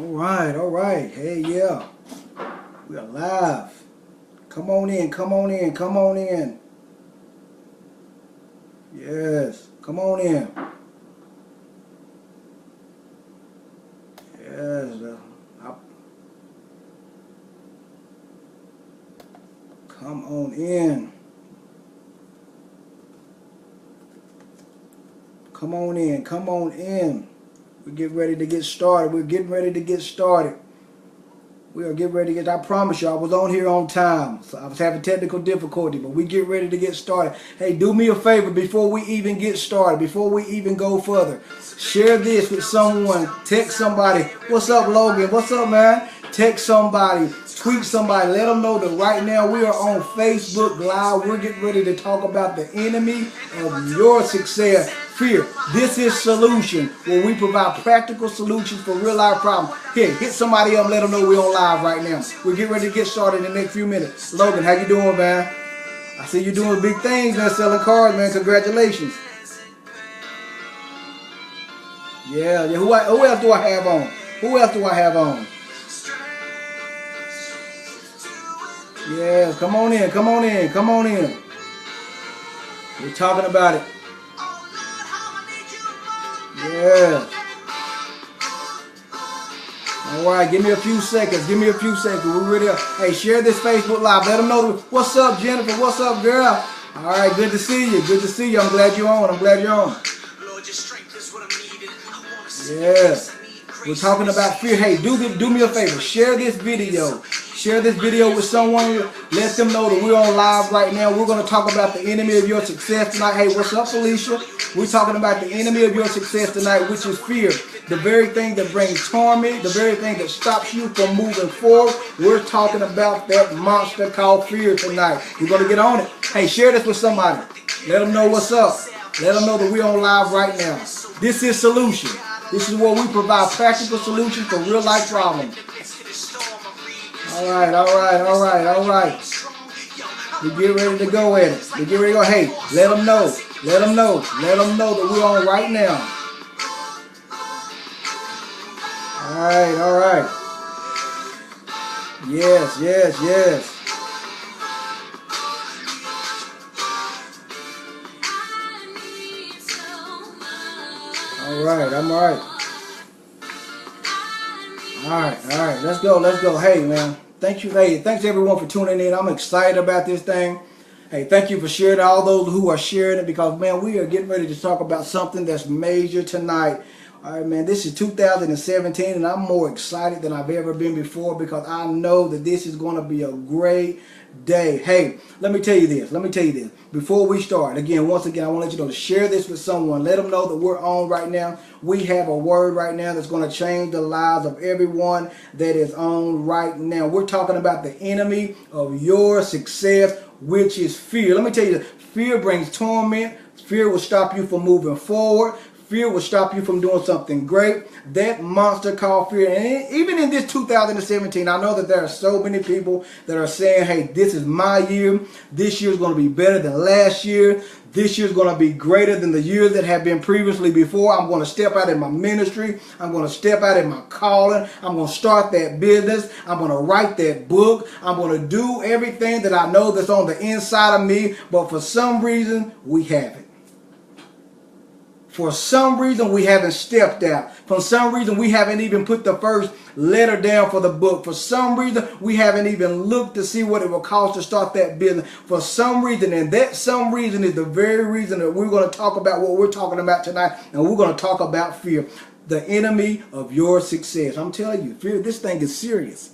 All right. Hey, yeah. We are live. Come on in, come on in, come on in. Yes, come on in. Yes. Come on in. Come on in, come on in. We're getting ready to get started. We're getting ready to get started. We are getting ready to get, I promise you, I was on here on time. So I was having technical difficulty, but we get ready to get started. Hey, do me a favor before we even get started, before we even go further. Share this with someone. Text somebody. What's up, Logan? What's up, man? Text somebody. Tweet somebody. Let them know that right now we are on Facebook Live. We're getting ready to talk about the enemy of your success. Fear. This is Solution, where we provide practical solutions for real life problems. Here, hit somebody up and let them know we're on live right now. We're getting ready to get started in the next few minutes. Logan, how you doing, man? I see you doing big things, man, selling cars, man. Congratulations. Yeah. Who else do I have on? Who else do I have on? Yeah, come on in, come on in, come on in. We're talking about it. Yeah. All right, give me a few seconds. Give me a few seconds. We're ready. Hey, share this Facebook Live. Let them know. What's up, Jennifer? What's up, girl? All right, good to see you. Good to see you. I'm glad you're on. I'm glad you're on. Yeah. We're talking about fear. Hey, do me a favor. Share this video. Share this video with someone. Let them know that we're on live right now. We're going to talk about the enemy of your success tonight. Hey, what's up, Felicia? We're talking about the enemy of your success tonight, which is fear. The very thing that brings torment, the very thing that stops you from moving forward. We're talking about that monster called fear tonight. We're going to get on it. Hey, share this with somebody. Let them know what's up. Let them know that we're on live right now. This is Solution. This is where we provide practical solutions for real life problems. All right. We get ready to go at it. We get ready to go. Hey, let them know. Let them know that we're on right now. All right. Yes. All right. All right. Let's go. Hey, man. Thank you. Hey, thanks everyone for tuning in. I'm excited about this thing. Hey, thank you for sharing, all those who are sharing it, because, man, we are getting ready to talk about something that's major tonight. All right, man, this is 2017, and I'm more excited than I've ever been before because I know that this is going to be a great day. Hey, let me tell you this. Before we start, once again, I want to let you know to share this with someone. Let them know that we're on right now. We have a word right now that's going to change the lives of everyone that is on right now. We're talking about the enemy of your success, which is fear. Let me tell you this. Fear brings torment. Fear will stop you from moving forward. Fear will stop you from doing something great. That monster called fear. And even in this 2017, I know that there are so many people that are saying, hey, this is my year. This year is going to be better than last year. This year is going to be greater than the years that have been previously before. I'm going to step out in my ministry. I'm going to step out in my calling. I'm going to start that business. I'm going to write that book. I'm going to do everything that I know that's on the inside of me. But for some reason, we haven't. For some reason, we haven't stepped out. For some reason, we haven't even put the first letter down for the book. For some reason, we haven't even looked to see what it will cost to start that business. For some reason, and that some reason is the very reason that we're going to talk about what we're talking about tonight. And we're going to talk about fear, the enemy of your success. I'm telling you, fear, this thing is serious.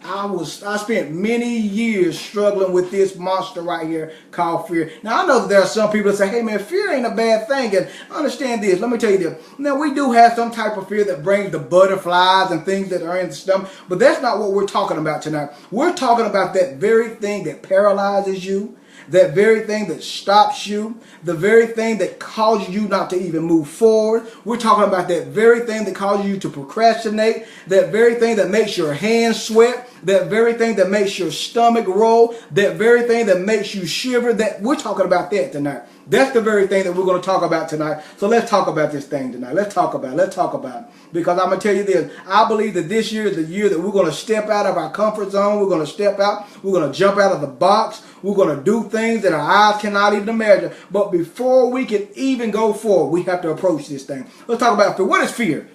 I spent many years struggling with this monster right here called fear. Now, I know that there are some people that say, hey, man, fear ain't a bad thing. And understand this. Let me tell you this. Now, we do have some type of fear that brings the butterflies and things that are in the stomach. But that's not what we're talking about tonight. We're talking about that very thing that paralyzes you, that very thing that stops you, the very thing that causes you not to even move forward. We're talking about that very thing that causes you to procrastinate, that very thing that makes your hands sweat, that very thing that makes your stomach roll, that very thing that makes you shiver. That we're talking about that tonight. That's the very thing that we're going to talk about tonight. So let's talk about this thing tonight. Let's talk about it. Let's talk about it. Because I'm going to tell you this. I believe that this year is the year that we're going to step out of our comfort zone. We're going to step out. We're going to jump out of the box. We're going to do things that our eyes cannot even imagine. But before we can even go forward, we have to approach this thing. Let's talk about fear. What is fear?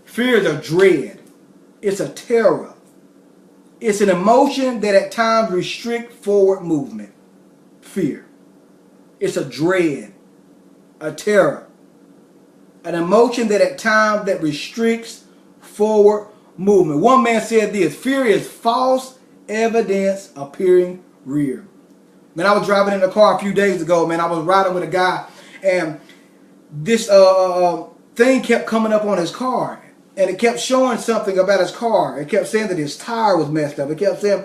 Fear is a dread. It's a terror. It's an emotion that at times restricts forward movement. Fear. It's a dread, a terror, an emotion that at times that restricts forward movement. One man said this: fear is false evidence appearing real. Man, I was driving in the car a few days ago, man. I was riding with a guy, and this thing kept coming up on his car, and it kept showing something about his car. It kept saying that his tire was messed up. It kept saying,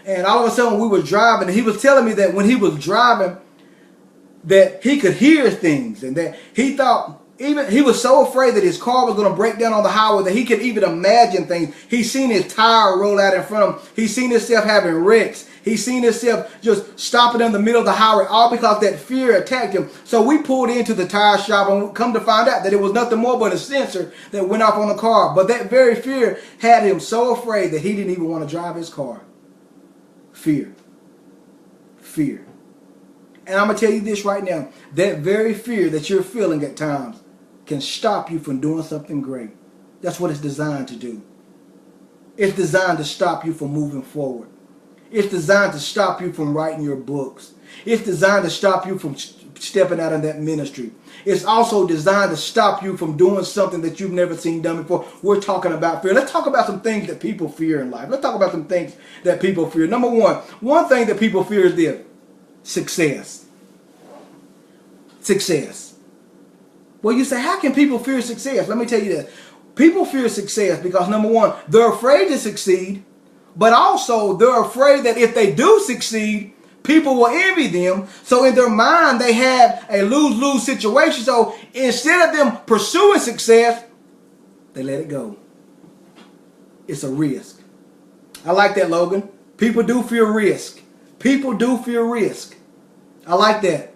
and all of a sudden we were driving, and he was telling me that when he was driving, that he could hear things, and that he thought, even he was so afraid that his car was going to break down on the highway that he could even imagine things. He seen his tire roll out in front of him. He seen himself having wrecks. He seen himself just stopping in the middle of the highway, all because that fear attacked him. So we pulled into the tire shop and come to find out that it was nothing more but a sensor that went off on the car. But that very fear had him so afraid that he didn't even want to drive his car. Fear. Fear. And I'm going to tell you this right now. That very fear that you're feeling at times can stop you from doing something great. That's what it's designed to do. It's designed to stop you from moving forward. It's designed to stop you from writing your books. It's designed to stop you from stepping out in that ministry. It's also designed to stop you from doing something that you've never seen done before. We're talking about fear. Let's talk about some things that people fear in life. Let's talk about some things that people fear. Number one thing that people fear is this: success. Success. Well, you say, how can people fear success? Let me tell you this. People fear success because, number one, they're afraid to succeed, but also they're afraid that if they do succeed, people will envy them. So in their mind, they have a lose-lose situation. So instead of them pursuing success, they let it go. It's a risk. I like that, Logan. People do fear risk. People do fear risk. I like that.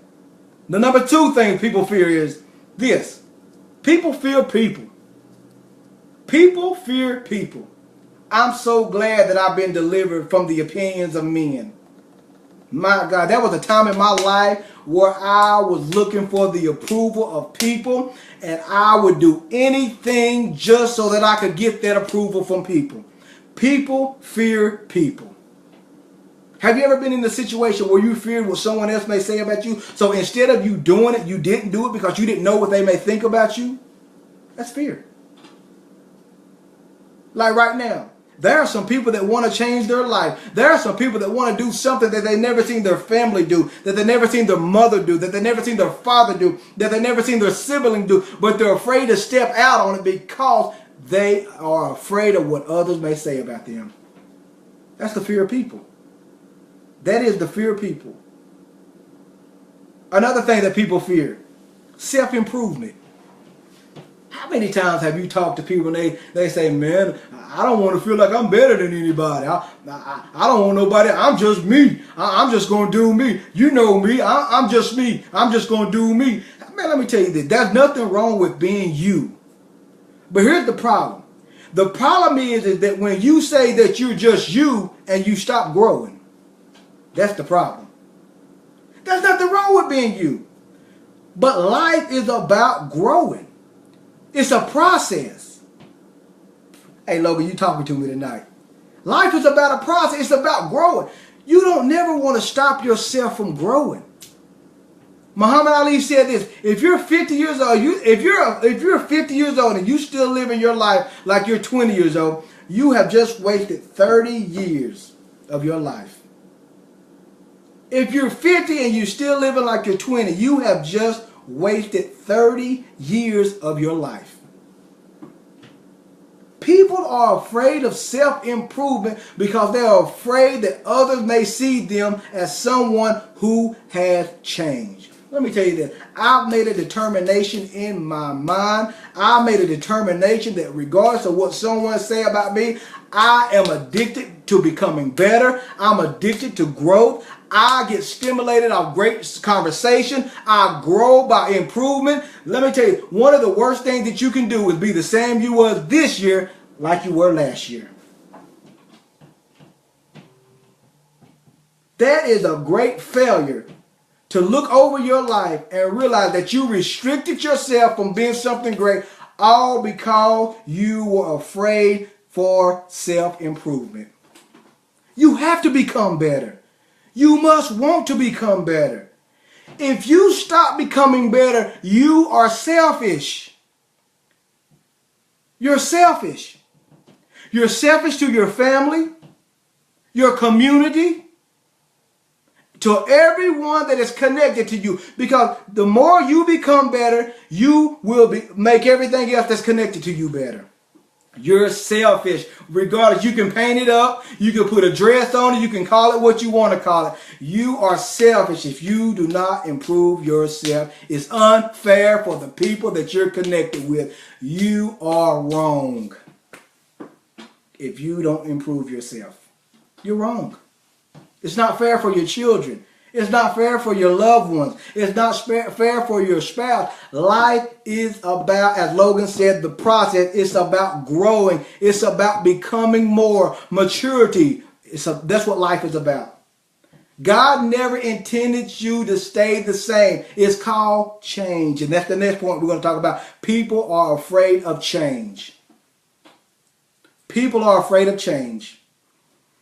The number two thing people fear is this: people fear people. People fear people. I'm so glad that I've been delivered from the opinions of men. My God, there was a time in my life where I was looking for the approval of people, and I would do anything just so that I could get that approval from people. People fear people. Have you ever been in a situation where you feared what someone else may say about you? So instead of you doing it, you didn't do it because you didn't know what they may think about you? That's fear. Like right now, there are some people that want to change their life. There are some people that want to do something that they never seen their family do, that they never seen their mother do, that they never seen their father do, that they never seen their sibling do, but they're afraid to step out on it because they are afraid of what others may say about them. That's the fear of people. That is the fear of people. Another thing that people fear: self-improvement. How many times have you talked to people and they say, man, I don't want to feel like I'm better than anybody. I don't want nobody. I'm just me. I'm just going to do me. You know me. I'm just me. I'm just going to do me. Man, let me tell you this. There's nothing wrong with being you. But here's the problem. The problem is that when you say that you're just you and you stop growing, that's the problem. There's nothing wrong with being you. But life is about growing. It's a process. Hey, Logan, you talking to me tonight. Life is about a process. It's about growing. You don't never want to stop yourself from growing. Muhammad Ali said this: if you're 50 years old, if you're 50 years old and you still living your life like you're 20 years old, you have just wasted 30 years of your life. If you're 50 and you're still living like you're 20, you have just wasted 30 years of your life. People are afraid of self-improvement because they are afraid that others may see them as someone who has changed. Let me tell you this. I've made a determination in my mind. I made a determination that regardless of what someone say about me, I am addicted to becoming better. I'm addicted to growth. I get stimulated off great conversation. I grow by improvement. Let me tell you, one of the worst things that you can do is be the same you was this year like you were last year. That is a great failure, to look over your life and realize that you restricted yourself from being something great, all because you were afraid for self-improvement. You have to become better. You must want to become better. If you stop becoming better, you are selfish. You're selfish. You're selfish to your family, your community, to everyone that is connected to you. Because the more you become better, you will make everything else that's connected to you better. You're selfish. Regardless, you can paint it up. You can put a dress on it. You can call it what you want to call it. You are selfish if you do not improve yourself. It's unfair for the people that you're connected with. You are wrong if you don't improve yourself. You're wrong. It's not fair for your children. It's not fair for your loved ones. It's not fair for your spouse. Life is about, as Logan said, the process. It's about growing. It's about becoming more. Maturity. That's what life is about. God never intended you to stay the same. It's called change. And that's the next point we're going to talk about. People are afraid of change. People are afraid of change.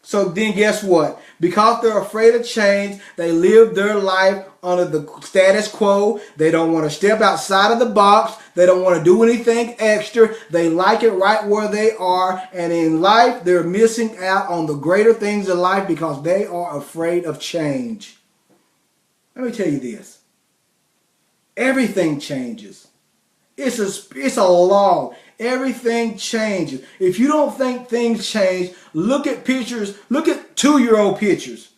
So then guess what? Because they're afraid of change, they live their life under the status quo. They don't want to step outside of the box. They don't want to do anything extra. They like it right where they are. And in life, they're missing out on the greater things in life because they are afraid of change. Let me tell you this. Everything changes. It's a law. Everything changes. If you don't think things change, look at pictures. Look at 2-year-old pictures.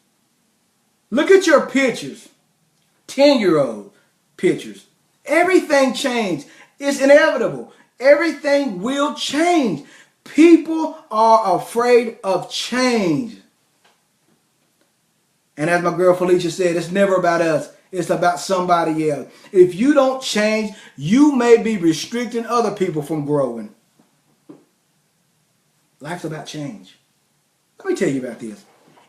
Look at your pictures. 10-year-old pictures. Everything changes. It's inevitable. Everything will change. People are afraid of change. And as my girl Felicia said, it's never about us. It's about somebody else. If you don't change, you may be restricting other people from growing. Life's about change. Let me tell you about this.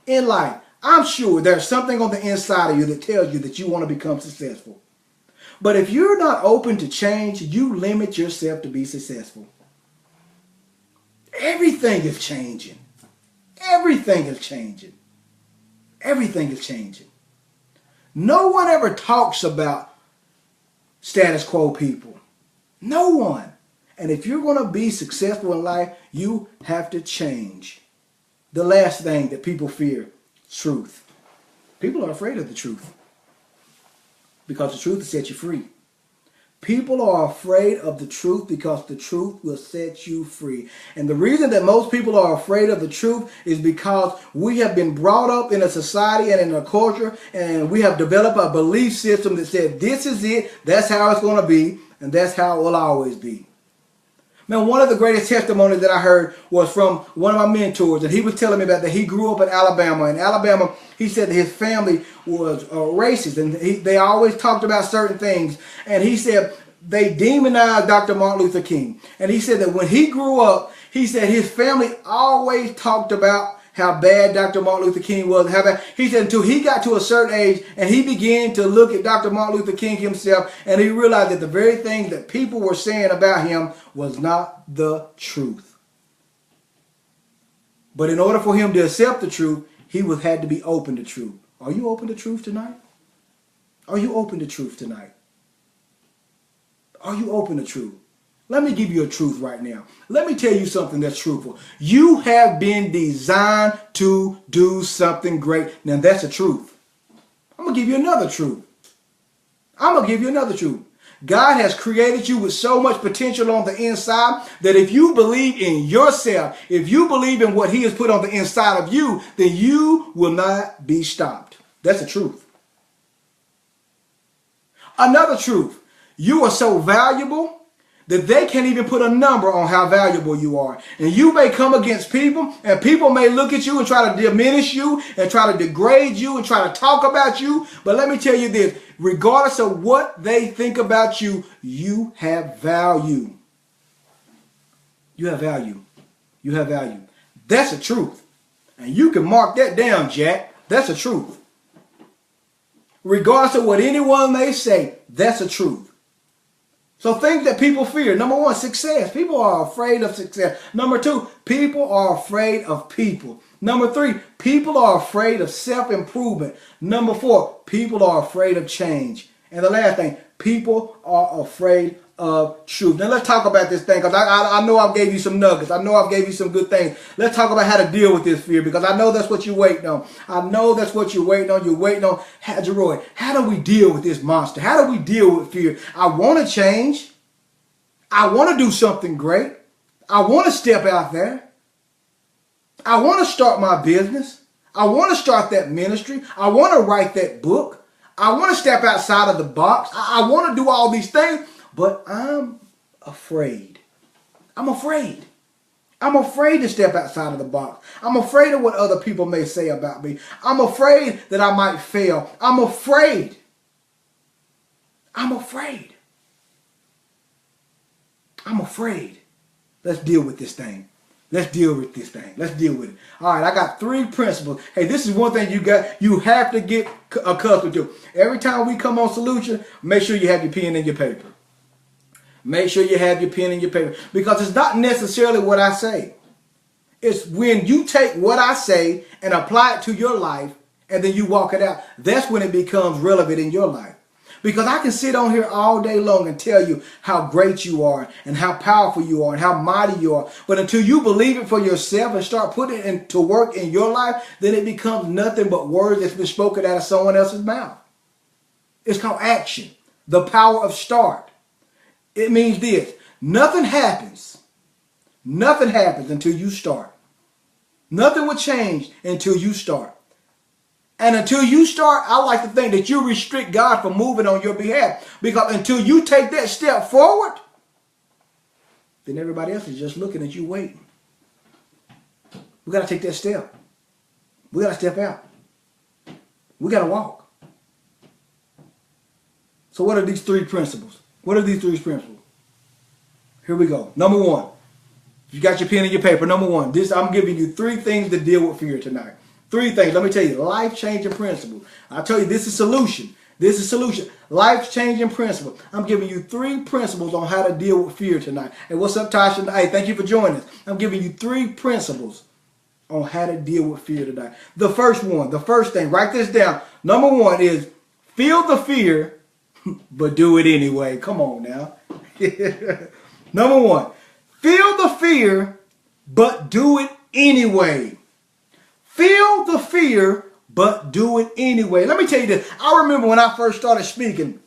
In life, I'm sure there's something on the inside of you that tells you that you want to become successful. But if you're not open to change, you limit yourself to be successful. Everything is changing. Everything is changing. Everything is changing. No one ever talks about status quo people. No one. And if you're going to be successful in life, you have to change. The last thing that people fear, truth. People are afraid of the truth because the truth will set you free. People are afraid of the truth because the truth will set you free. And the reason that most people are afraid of the truth is because we have been brought up in a society and in a culture, and we have developed a belief system that said this is it, that's how it's going to be, and that's how it will always be. Man, one of the greatest testimonies that I heard was from one of my mentors, and he was telling me about that he grew up in Alabama. In Alabama, he said that his family was racist, and they always talked about certain things. And he said they demonized Dr. Martin Luther King. And he said that when he grew up, he said his family always talked about how bad Dr. Martin Luther King was. He said until he got to a certain age and he began to look at Dr. Martin Luther King himself, and he realized that the very things that people were saying about him was not the truth. But in order for him to accept the truth, he had to be open to truth. Are you open to truth tonight? Are you open to truth tonight? Are you open to truth? Let me give you a truth right now. Let me tell you something that's truthful. You have been designed to do something great. Now that's the truth. I'm going to give you another truth. God has created you with so much potential on the inside that if you believe in yourself, if you believe in what he has put on the inside of you, then you will not be stopped. That's the truth. Another truth. You are so valuable. that they can't even put a number on how valuable you are. And you may come against people, and people may look at you and try to diminish you and try to degrade you and try to talk about you. But let me tell you this, regardless of what they think about you, you have value. You have value. You have value. That's the truth. And you can mark that down, Jack. That's the truth. Regardless of what anyone may say, that's the truth. So things that people fear. Number one, success. People are afraid of success. Number two, people are afraid of people. Number three, people are afraid of self-improvement. Number four, people are afraid of change. And the last thing, people are afraid of truth. Now let's talk about this thing, because I know I've gave you some nuggets. I know I've gave you some good things. Let's talk about how to deal with this fear, because I know that's what you're waiting on. I know that's what you're waiting on. You're waiting on, Jeroy, how do we deal with this monster? How do we deal with fear? I want to change. I want to do something great. I want to step out there. I want to start my business. I want to start that ministry. I want to write that book. I want to step outside of the box. I want to do all these things. But I'm afraid. I'm afraid. I'm afraid to step outside of the box. I'm afraid of what other people may say about me. I'm afraid that I might fail. I'm afraid. I'm afraid. I'm afraid. Let's deal with this thing. Let's deal with this thing. Let's deal with it. All right, I got 3 principles. Hey, this is one thing you have to get accustomed to. Every time we come on Solution, make sure you have your pen and your paper. Make sure you have your pen and your paper, because it's not necessarily what I say. It's when you take what I say and apply it to your life and then you walk it out. That's when it becomes relevant in your life. Because I can sit on here all day long and tell you how great you are and how powerful you are and how mighty you are. But until you believe it for yourself and start putting it into work in your life, then it becomes nothing but words that's been spoken out of someone else's mouth. It's called action. The power of start. It means this. Nothing happens. Nothing happens until you start. Nothing will change until you start. And until you start, I like to think that you restrict God from moving on your behalf. Because until you take that step forward, then everybody else is just looking at you waiting. We got to take that step. We got to step out. We got to walk. So what are these 3 principles? What are these 3 principles? Here we go. Number 1. You got your pen and your paper. Number 1. I'm giving you 3 things to deal with fear tonight. 3 things. Let me tell you. Life-changing principle. I tell you, this is solution. This is solution. Life-changing principle. I'm giving you 3 principles on how to deal with fear tonight. Hey, what's up, Tasha? Hey, thank you for joining us. I'm giving you 3 principles on how to deal with fear tonight. The first one, the first thing, write this down. Number 1 is feel the fear, but do it anyway. Come on now. Number 1, feel the fear, but do it anyway. Feel the fear, but do it anyway. Let me tell you this. I remember when I first started speaking,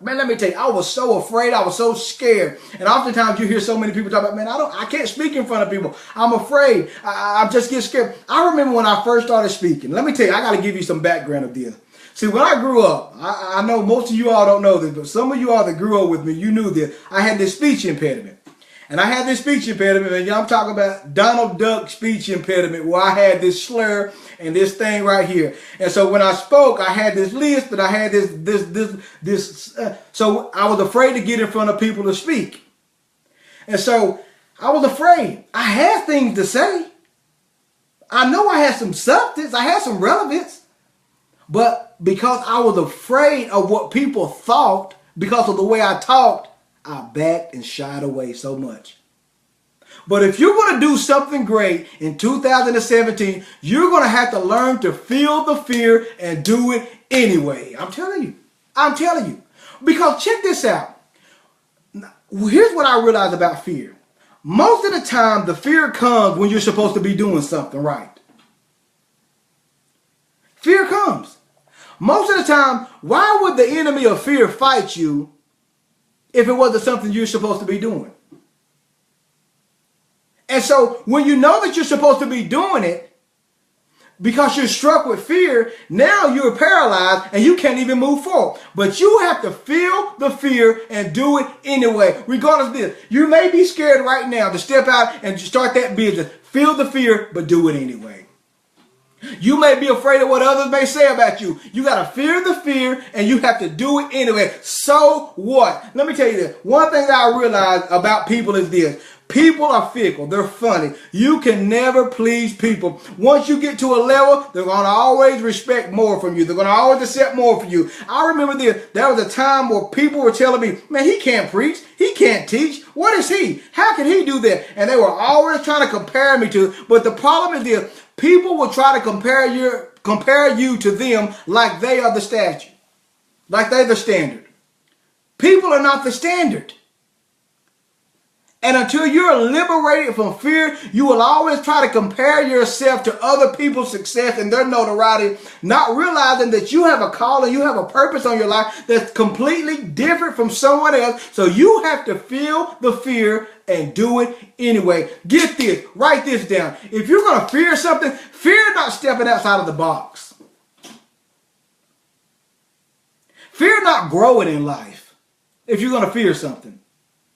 man, let me tell you, I was so afraid. I was so scared. And oftentimes you hear so many people talk about, man, I can't speak in front of people. I'm afraid. I just get scared. I remember when I first started speaking. Let me tell you, I got to give you some background of this. See, when I grew up, I know most of you all don't know this, but some of you all that grew up with me, you knew this. I had this speech impediment. And I had this speech impediment, and I'm talking about Donald Duck speech impediment, where I had this slur and this thing right here. And so when I spoke, I had this list, and I had this. So I was afraid to get in front of people to speak. And so I was afraid. I had things to say. I know I had some substance. I had some relevance. But because I was afraid of what people thought, because of the way I talked, I backed and shied away so much. But if you're going to do something great in 2017, you're going to have to learn to feel the fear and do it anyway. I'm telling you. I'm telling you. Because check this out. Here's what I realized about fear. Most of the time, the fear comes when you're supposed to be doing something right. Fear comes. Most of the time, why would the enemy of fear fight you if it wasn't something you're supposed to be doing? And so when you know that you're supposed to be doing it, because you're struck with fear, now you're paralyzed and you can't even move forward. But you have to feel the fear and do it anyway, regardless of this. You may be scared right now to step out and start that business. Feel the fear, but do it anyway. You may be afraid of what others may say about you. You got to fear the fear and you have to do it anyway. So what? Let me tell you this. One thing that I realize about people is this. People are fickle. They're funny. You can never please people. Once you get to a level, they're going to always respect more from you. They're going to always accept more from you. I remember this. There was a time where people were telling me, man, he can't preach. He can't teach. What is he? How can he do that? And they were always trying to compare me to. But the problem is this. People will try to compare you to them like they are the statue. Like they're the standard. People are not the standard. And until you're liberated from fear, you will always try to compare yourself to other people's success and their notoriety, not realizing that you have a calling, you have a purpose on your life that's completely different from someone else. So you have to feel the fear and do it anyway. Get this, write this down. If you're going to fear something, fear not stepping outside of the box. Fear not growing in life if you're going to fear something.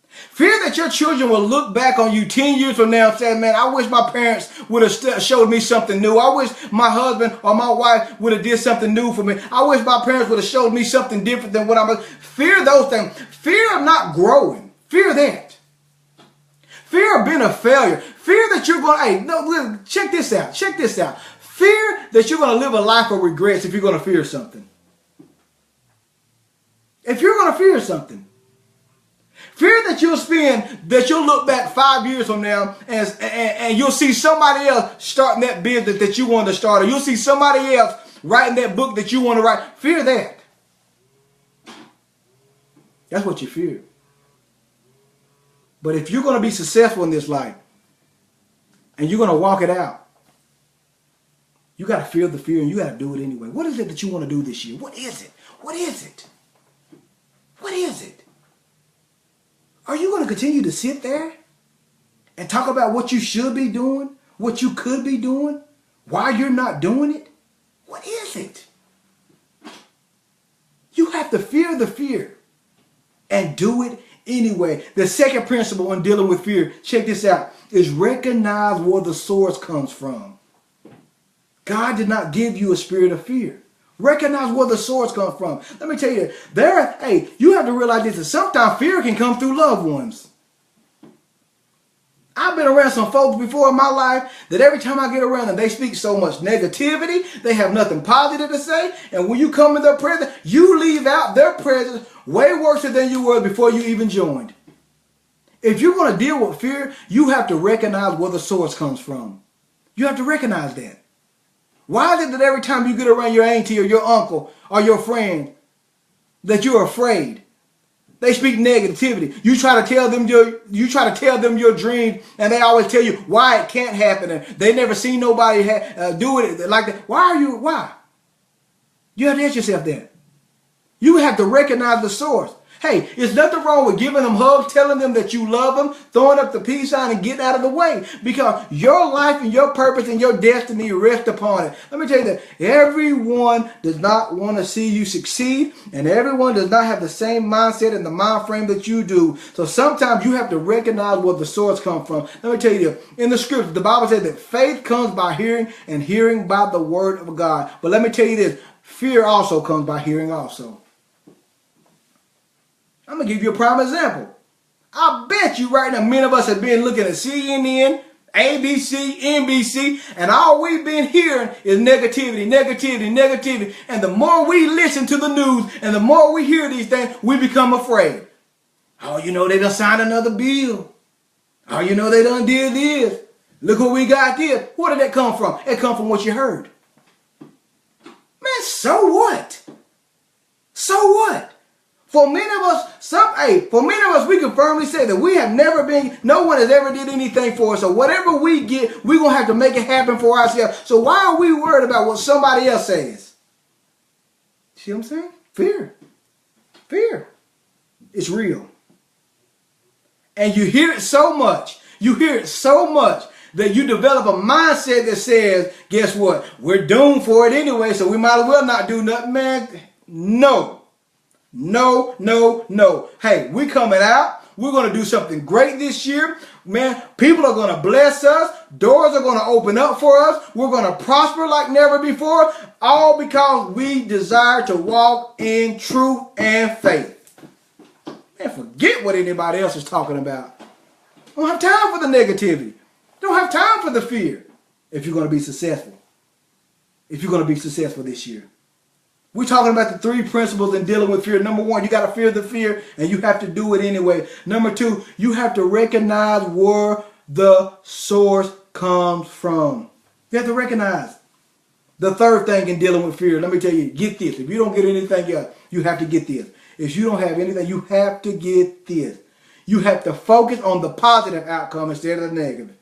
Fear that your children will look back on you 10 years from now and say, man, I wish my parents would have showed me something new. I wish my husband or my wife would have did something new for me. I wish my parents would have showed me something different than what I'm. Fear those things. Fear of not growing. Fear that. Fear of being a failure. Fear that you're going to, hey, no, check this out. Check this out. Fear that you're going to live a life of regrets if you're going to fear something. If you're going to fear something. Fear that you'll look back 5 years from now and you'll see somebody else starting that business that you wanted to start, or you'll see somebody else writing that book that you want to write. Fear that. That's what you fear. But if you're going to be successful in this life and you're going to walk it out, you got to feel the fear and you got to do it anyway. What is it that you want to do this year? What is it? What is it? What is it? Are you going to continue to sit there and talk about what you should be doing, what you could be doing, why you're not doing it? What is it? You have to fear the fear and do it anyway. The second principle in dealing with fear, check this out, is recognize where the source comes from. God did not give you a spirit of fear. Recognize where the source comes from. Let me tell you, you have to realize this, that sometimes fear can come through loved ones. I've been around some folks before in my life that every time I get around them, they speak so much negativity. They have nothing positive to say. And when you come in their presence, you leave out their presence way worse than you were before you even joined. If you're going to deal with fear, you have to recognize where the source comes from. You have to recognize that. Why is it that every time you get around your auntie or your uncle or your friend that you're afraid? They speak negativity. You try to tell them your dreams, and they always tell you why it can't happen. And they never seen nobody do it like that. Why? You have to ask yourself that. You have to recognize the source. Hey, there's nothing wrong with giving them hugs, telling them that you love them, throwing up the peace sign and getting out of the way. Because your life and your purpose and your destiny rest upon it. Let me tell you that everyone does not want to see you succeed, and everyone does not have the same mindset and the mind frame that you do. So sometimes you have to recognize where the source comes from. Let me tell you this. In the scripture, the Bible says that faith comes by hearing, and hearing by the word of God. But let me tell you this. Fear also comes by hearing also. I'm going to give you a prime example. I bet you right now many of us have been looking at CNN, ABC, NBC, and all we've been hearing is negativity, negativity, negativity. And the more we listen to the news and the more we hear these things, we become afraid. Oh, you know, they done signed another bill. Oh, you know, they done did this. Look what we got this. Where did that come from? It come from what you heard. Man, so what? So what? For many of us, we can firmly say that we have never been, no one has ever did anything for us. So whatever we get, we're going to have to make it happen for ourselves. So why are we worried about what somebody else says? See what I'm saying? Fear. Fear. It's real. And you hear it so much. You hear it so much that you develop a mindset that says, guess what? We're doomed for it anyway, so we might as well not do nothing, man. No. No, no, no. Hey, we coming out. We're going to do something great this year. Man, people are going to bless us. Doors are going to open up for us. We're going to prosper like never before. All because we desire to walk in truth and faith. Man, forget what anybody else is talking about. Don't have time for the negativity. Don't have time for the fear. If you're going to be successful. If you're going to be successful this year. We're talking about the 3 principles in dealing with fear. Number 1, you got to fear the fear, and you have to do it anyway. Number 2, you have to recognize where the source comes from. You have to recognize. The third thing in dealing with fear, let me tell you, get this. If you don't get anything else, you have to get this. If you don't have anything, you have to get this. You have to focus on the positive outcome instead of the negative.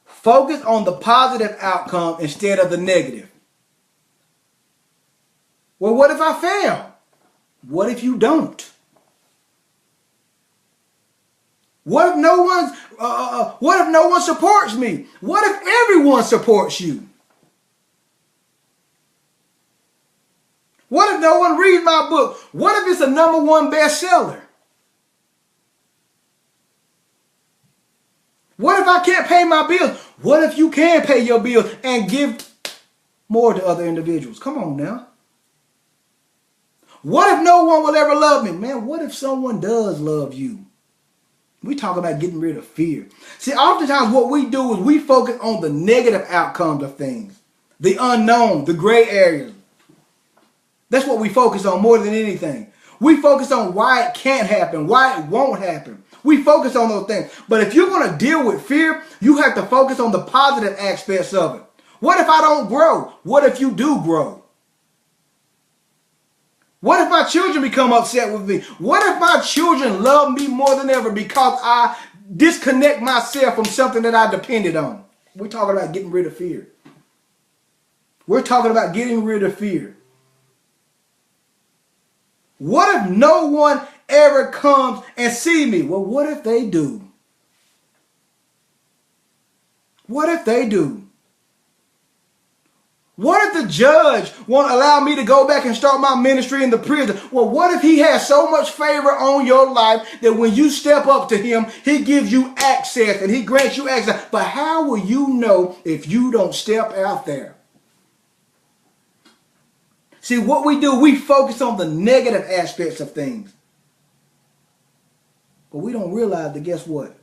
Focus on the positive outcome instead of the negative. Well, what if I fail? What if you don't? What if no one supports me? What if everyone supports you? What if no one reads my book? What if it's a #1 bestseller? What if I can't pay my bills? What if you can pay your bills and give more to other individuals? Come on now. What if no one will ever love me? Man, what if someone does love you? We talk about getting rid of fear. See, oftentimes what we do is we focus on the negative outcomes of things. The unknown, the gray areas. That's what we focus on more than anything. We focus on why it can't happen, why it won't happen. We focus on those things. But if you're going to deal with fear, you have to focus on the positive aspects of it. What if I don't grow? What if you do grow? What if my children become upset with me? What if my children love me more than ever because I disconnect myself from something that I depended on? We're talking about getting rid of fear. We're talking about getting rid of fear. What if no one ever comes and see me? Well, what if they do? What if they do? What if the judge won't allow me to go back and start my ministry in the prison? Well, what if he has so much favor on your life that when you step up to him, he gives you access and he grants you access? But how will you know if you don't step out there? See, what we do, we focus on the negative aspects of things. But we don't realize that, guess what?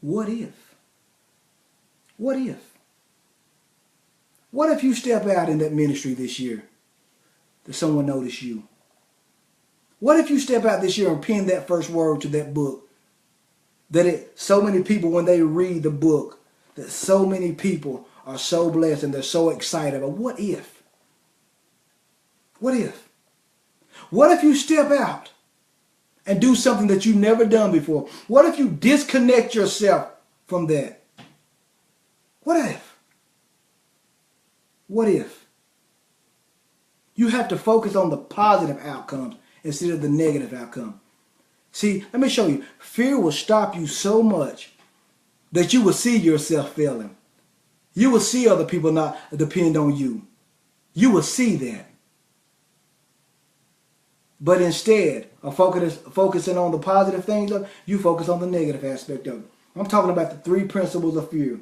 What if? What if? What if you step out in that ministry this year that someone notice you? What if you step out this year and pen that first word to that book? So many people, when they read the book, that so many people are so blessed and they're so excited. But what if? What if? What if you step out and do something that you've never done before? What if you disconnect yourself from that? What if? What if? You have to focus on the positive outcomes instead of the negative outcome. See, let me show you. Fear will stop you so much that you will see yourself failing. You will see other people not depend on you. You will see that. But instead of focusing on the positive things, you focus on the negative aspect of it. I'm talking about the 3 principles of fear.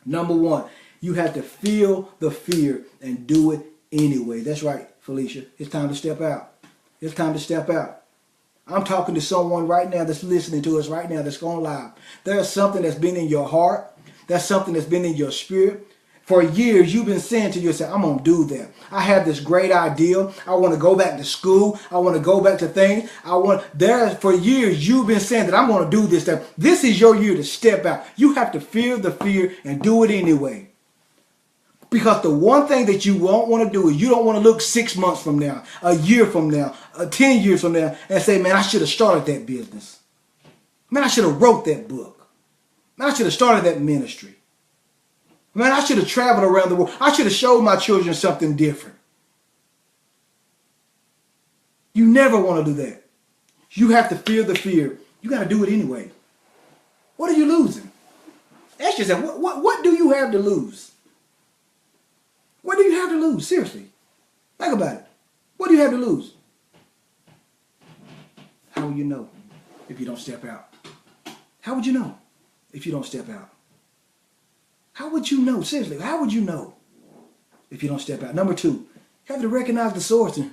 Number 1, you have to feel the fear and do it anyway. That's right, Felicia. It's time to step out. It's time to step out. I'm talking to someone right now that's listening to us right now that's going live. There's something that's been in your heart. That's something that's been in your spirit. For years, you've been saying to yourself, I'm going to do that. I have this great idea. I want to go back to school. I want to go back to things. For years, you've been saying that I'm going to do this stuff. This is your year to step out. You have to feel the fear and do it anyway. Because the one thing that you won't want to do is you don't want to look 6 months from now, a year from now, 10 years from now, and say, man, I should have started that business. Man, I should have wrote that book. Man, I should have started that ministry. Man, I should have traveled around the world. I should have showed my children something different. You never want to do that. You have to feel the fear. You got to do it anyway. What are you losing? ask yourself, what do you have to lose? What do you have to lose? Seriously. Think about it. What do you have to lose? How will you know if you don't step out? How would you know if you don't step out? How would you know? Seriously, how would you know if you don't step out? Number 2, you have to recognize the source and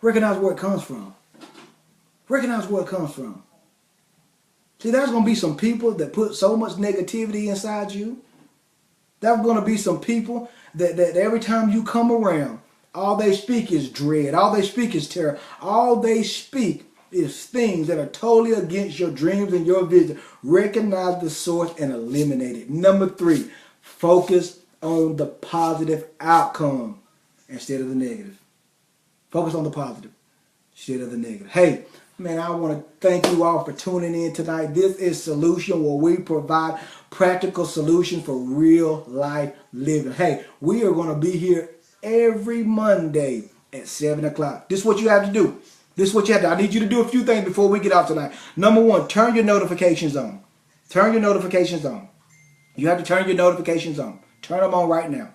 recognize where it comes from. Recognize where it comes from. See, there's going to be some people that put so much negativity inside you. There's going to be some people that every time you come around, all they speak is dread. All they speak is terror. All they speak is things that are totally against your dreams and your vision. Recognize the source and eliminate it. Number 3, focus on the positive outcome instead of the negative. Focus on the positive instead of the negative. Hey, man, I want to thank you all for tuning in tonight. This is Solution, where we provide practical solutions for real life living. Hey, we are going to be here every Monday at 7 o'clock. This is what you have to do. This is what you have to do. I need you to do a few things before we get out tonight. Number 1, turn your notifications on. Turn your notifications on. You have to turn your notifications on. Turn them on right now,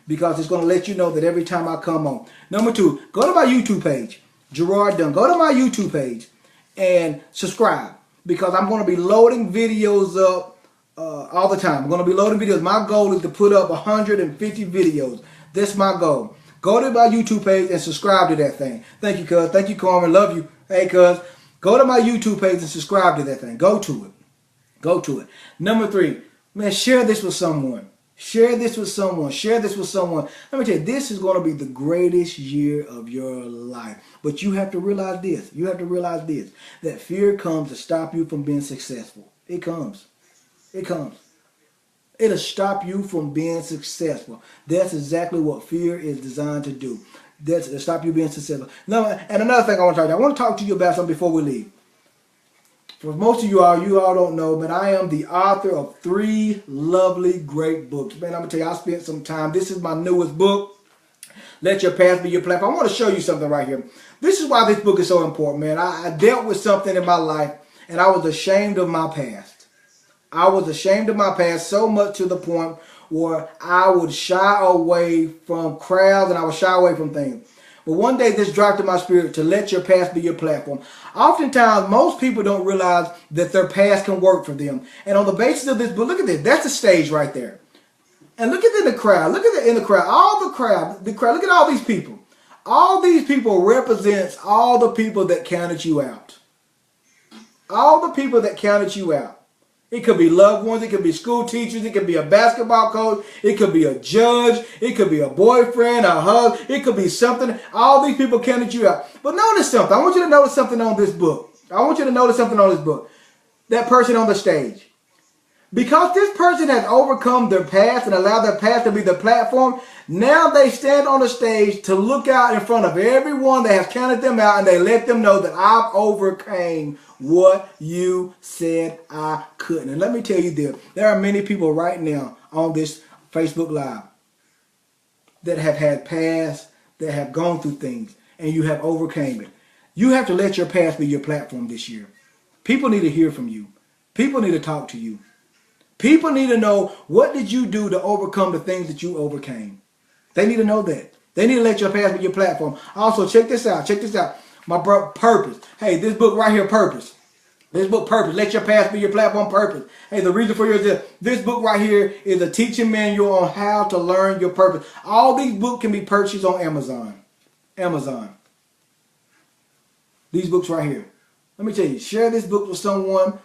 because it's going to let you know that every time I come on. Number 2, go to my YouTube page, Gerard Dunn. Go to my YouTube page and subscribe, because I'm going to be loading videos up all the time. I'm going to be loading videos. My goal is to put up 150 videos. That's my goal. Go to my YouTube page and subscribe to that thing. Thank you, cuz. Thank you, Carmen. Love you. Hey, cuz. Go to my YouTube page and subscribe to that thing. Go to it. Go to it. Number 3, man, share this with someone. Share this with someone. Share this with someone. Let me tell you, this is going to be the greatest year of your life. But you have to realize this. You have to realize this. That fear comes to stop you from being successful. It comes. It comes. It'll stop you from being successful. That's exactly what fear is designed to do. That's to stop you being successful. Now, and another thing I want to talk to you. I want to talk to you about something before we leave. For most of you all don't know, but I am the author of 3 lovely, great books. Man, I'm going to tell you, I spent some time. This is my newest book, Let Your Past Be Your Platform. I want to show you something right here. This is why this book is so important, man. I dealt with something in my life, and I was ashamed of my past. I was ashamed of my past so much to the point where I would shy away from crowds and I would shy away from things. But one day this dropped in my spirit to let your past be your platform. Oftentimes, most people don't realize that their past can work for them. And on the basis of this book, look at this. That's the stage right there. And look at it in the crowd. Look at it in the crowd. All the crowd. Look at all these people. All these people represents all the people that counted you out. All the people that counted you out. It could be loved ones. It could be school teachers. It could be a basketball coach. It could be a judge. It could be a boyfriend, a husband. It could be something. All these people counted you out. But notice something. I want you to notice something on this book. I want you to notice something on this book. That person on the stage. Because this person has overcome their past and allowed their past to be their platform, now they stand on the stage to look out in front of everyone that has counted them out, and they let them know that I've overcame what you said I couldn't. And let me tell you this, there are many people right now on this Facebook Live that have had past, that have gone through things, and you have overcame it. You have to let your past be your platform this year. People need to hear from you. People need to talk to you. People need to know, what did you do to overcome the things that you overcame? They need to know that. They need to let your past be your platform. Also, check this out. Check this out. My purpose. Hey, this book right here, Purpose. This book, Purpose. Let your past be your platform, Purpose. Hey, the reason for yours is this book right here is a teaching manual on how to learn your purpose. All these books can be purchased on Amazon. Amazon. These books right here. Let me tell you, share this book with someone.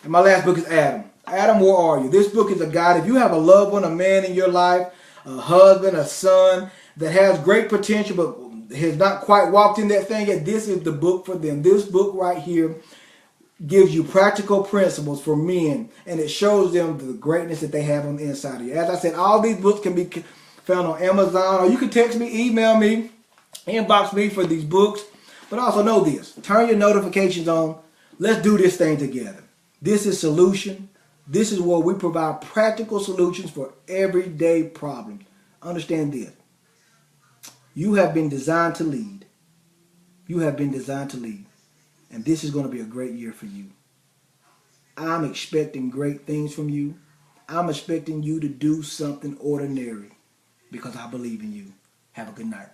And my last book is Adam. Adam, where are you? This book is a guide. If you have a loved one, a man in your life, a husband, a son that has great potential but has not quite walked in that thing yet, this is the book for them. This book right here gives you practical principles for men, and it shows them the greatness that they have on the inside of you. As I said, all these books can be found on Amazon, or you can text me, email me, inbox me for these books. But also know this. Turn your notifications on. Let's do this thing together. This is Solution. This is where we provide practical solutions for everyday problems. Understand this. You have been designed to lead. You have been designed to lead. And this is going to be a great year for you. I'm expecting great things from you. I'm expecting you to do something ordinary because I believe in you. Have a good night.